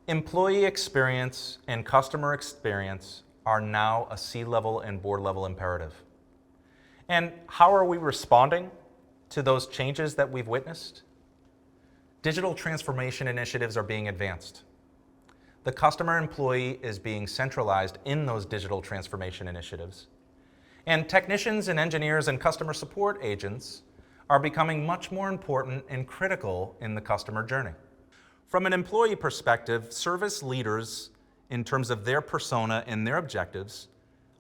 Employee experience and customer experience are now a C-level and board-level imperative. And how are we responding to those changes that we've witnessed? Digital transformation initiatives are being advanced. The customer employee is being centralized in those digital transformation initiatives. And technicians and engineers and customer support agents are becoming much more important and critical in the customer journey. From an employee perspective, service leaders, in terms of their persona and their objectives,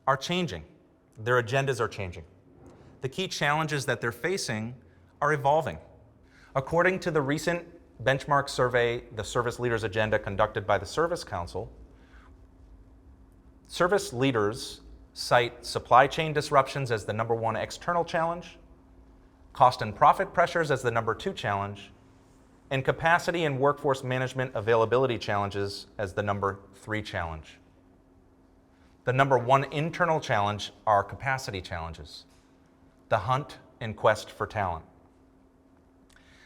are changing. Their agendas are changing. The key challenges that they're facing are evolving. According to the recent benchmark survey, the Service Leaders Agenda conducted by the Service Council, service leaders cite supply chain disruptions as the #1 external challenge, cost and profit pressures as the #2 challenge, and capacity and workforce management availability challenges as the #3 challenge. The #1 internal challenge are capacity challenges, the hunt and quest for talent.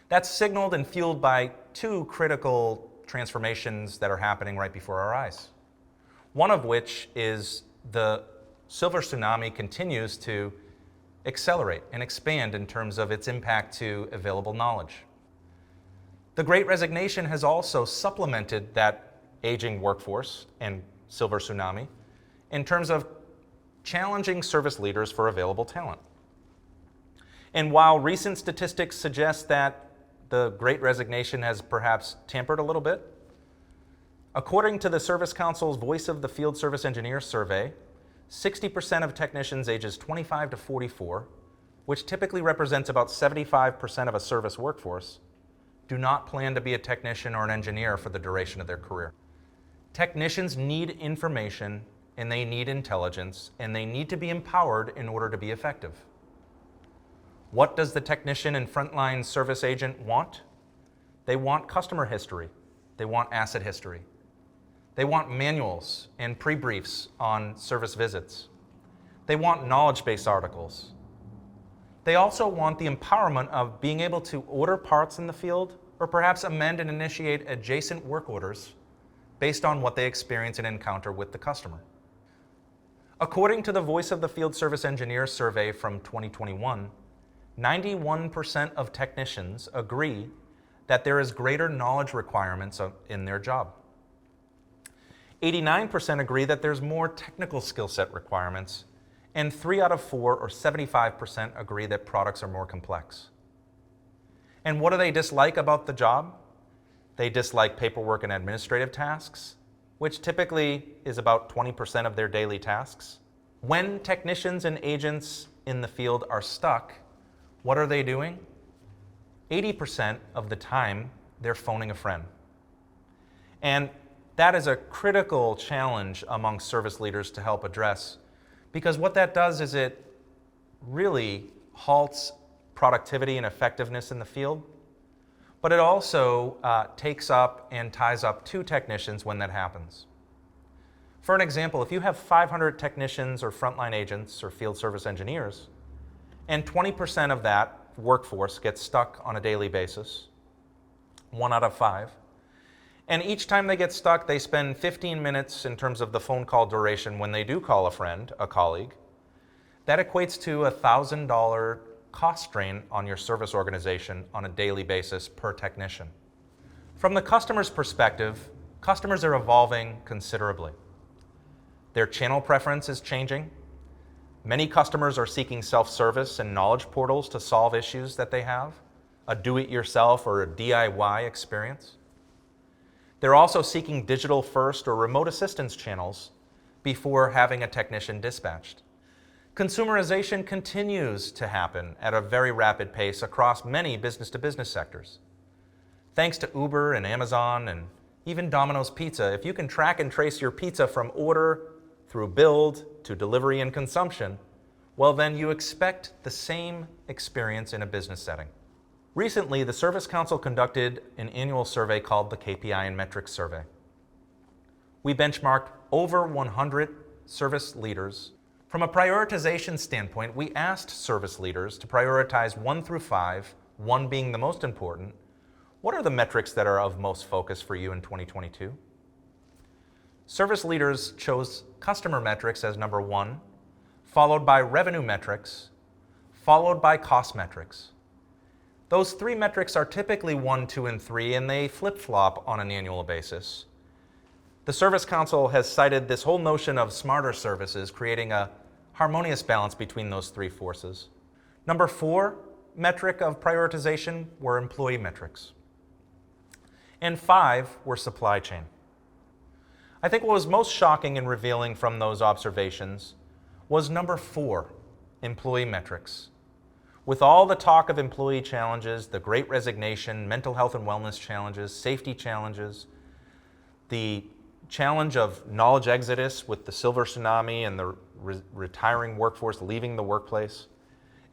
That's signaled and fueled by two critical transformations that are happening right before our eyes. One of which is the silver tsunami continues to accelerate and expand in terms of its impact to available knowledge. The Great Resignation has also supplemented that aging workforce and silver tsunami in terms of challenging service leaders for available talent. And while recent statistics suggest that the Great Resignation has perhaps tampered a little bit, according to the Service Council's Voice of the Field Service Engineer survey, 60% of technicians ages 25 to 44, which typically represents about 75% of a service workforce, do not plan to be a technician or an engineer for the duration of their career. Technicians need information and they need intelligence and they need to be empowered in order to be effective. What does the technician and frontline service agent want? They want customer history. They want asset history. They want manuals and pre-briefs on service visits. They want knowledge-based articles. They also want the empowerment of being able to order parts in the field or perhaps amend and initiate adjacent work orders based on what they experience and encounter with the customer. According to the Voice of the Field Service Engineer survey from 2021, 91% of technicians agree that there is greater knowledge requirements in their job. 89% agree that there's more technical skill set requirements, and 3 out of 4, or 75%, agree that products are more complex. And what do they dislike about the job? They dislike paperwork and administrative tasks, which typically is about 20% of their daily tasks. When technicians and agents in the field are stuck, what are they doing? 80% of the time, they're phoning a friend. And that is a critical challenge among service leaders to help address, because what that does is it really halts productivity and effectiveness in the field, but it also takes up and ties up 2 technicians when that happens. For an example, if you have 500 technicians or frontline agents or field service engineers, and 20% of that workforce gets stuck on a daily basis, 1 out of 5, and each time they get stuck, they spend 15 minutes in terms of the phone call duration when they do call a friend, a colleague. That equates to a $1,000 cost strain on your service organization on a daily basis per technician. From the customer's perspective, customers are evolving considerably. Their channel preference is changing. Many customers are seeking self-service and knowledge portals to solve issues that they have, a do-it-yourself or a DIY experience. They're also seeking digital-first or remote assistance channels before having a technician dispatched. Consumerization continues to happen at a very rapid pace across many business-to-business sectors. Thanks to Uber and Amazon and even Domino's Pizza, if you can track and trace your pizza from order through build to delivery and consumption, well then you expect the same experience in a business setting. Recently, the Service Council conducted an annual survey called the KPI and Metrics Survey. We benchmarked over 100 service leaders. From a prioritization standpoint, we asked service leaders to prioritize 1 through 5, 1 being the most important. What are the metrics that are of most focus for you in 2022? service leaders chose customer metrics as number 1, followed by revenue metrics, followed by cost metrics. Those 3 metrics are typically 1, 2, and 3, and they flip-flop on an annual basis. The Service Council has cited this whole notion of smarter services, creating a harmonious balance between those 3 forces. Number 4 metric of prioritization were employee metrics. And 5 were supply chain. I think what was most shocking and revealing from those observations was number 4, employee metrics. With all the talk of employee challenges, the Great Resignation, mental health and wellness challenges, safety challenges, the challenge of knowledge exodus with the silver tsunami and the retiring workforce leaving the workplace,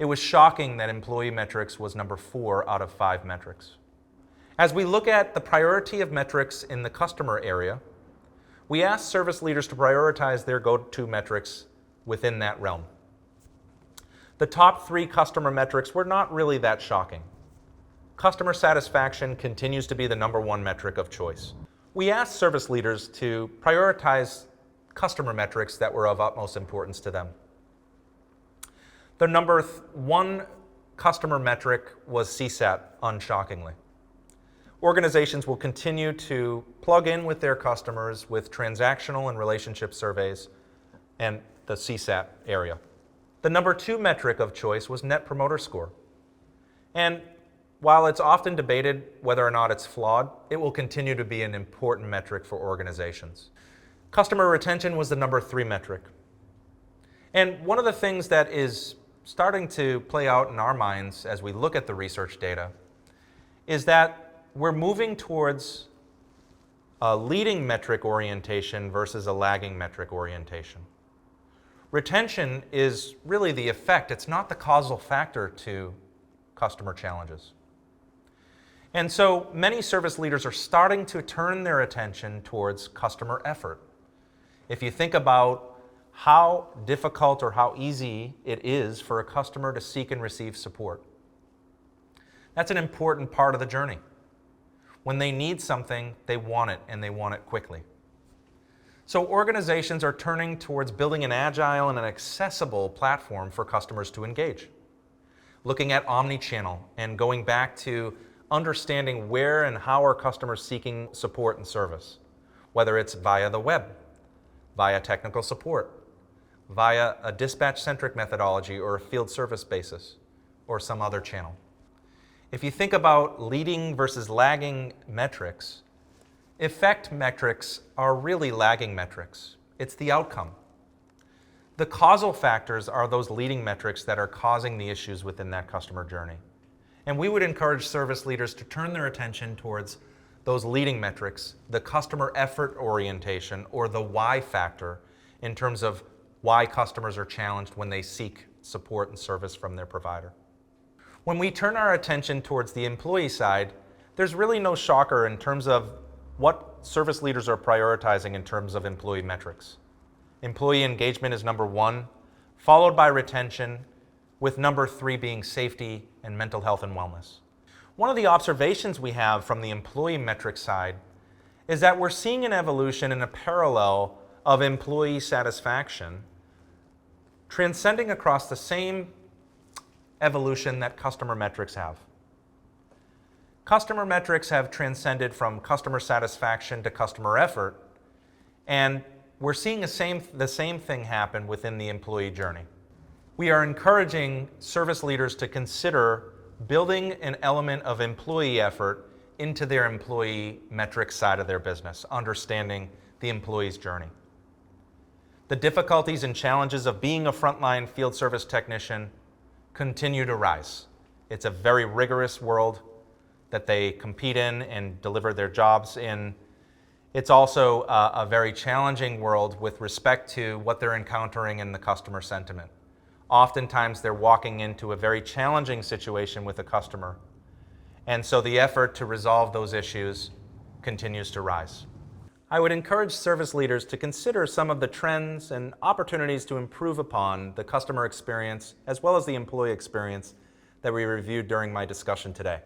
it was shocking that employee metrics was number 4 out of 5 metrics. As we look at the priority of metrics in the customer area, we asked service leaders to prioritize their go-to metrics within that realm. The top 3 customer metrics were not really that shocking. Customer satisfaction continues to be the number 1 metric of choice. We asked service leaders to prioritize customer metrics that were of utmost importance to them. The number 1 customer metric was CSAT, unshockingly. Organizations will continue to plug in with their customers with transactional and relationship surveys and the CSAT area. The number 2 metric of choice was Net Promoter Score. And while it's often debated whether or not it's flawed, it will continue to be an important metric for organizations. Customer retention was the number 3 metric. And one of the things that is starting to play out in our minds as we look at the research data is that we're moving towards a leading metric orientation versus a lagging metric orientation. Retention is really the effect, it's not the causal factor to customer challenges. And so many service leaders are starting to turn their attention towards customer effort. If you think about how difficult or how easy it is for a customer to seek and receive support, that's an important part of the journey. When they need something, they want it, and they want it quickly. So organizations are turning towards building an agile and an accessible platform for customers to engage. Looking at omni-channel and going back to understanding where and how are customers seeking support and service, whether it's via the web, via technical support, via a dispatch-centric methodology or a field service basis, or some other channel. If you think about leading versus lagging metrics, effect metrics are really lagging metrics. It's the outcome. The causal factors are those leading metrics that are causing the issues within that customer journey. And we would encourage service leaders to turn their attention towards those leading metrics, the customer effort orientation, or the why factor in terms of why customers are challenged when they seek support and service from their provider. When we turn our attention towards the employee side, there's really no shocker in terms of what service leaders are prioritizing in terms of employee metrics. Employee engagement is number 1, followed by retention, with number 3 being safety and mental health and wellness. One of the observations we have from the employee metric side is that we're seeing an evolution and a parallel of employee satisfaction transcending across the same evolution that customer metrics have. Customer metrics have transcended from customer satisfaction to customer effort, and we're seeing the same thing happen within the employee journey. We are encouraging service leaders to consider building an element of employee effort into their employee metrics side of their business, understanding the employee's journey. The difficulties and challenges of being a frontline field service technician continue to rise. It's a very rigorous world that they compete in and deliver their jobs in. It's also a very challenging world with respect to what they're encountering in the customer sentiment. Oftentimes they're walking into a very challenging situation with a customer, and so the effort to resolve those issues continues to rise. I would encourage service leaders to consider some of the trends and opportunities to improve upon the customer experience as well as the employee experience that we reviewed during my discussion today.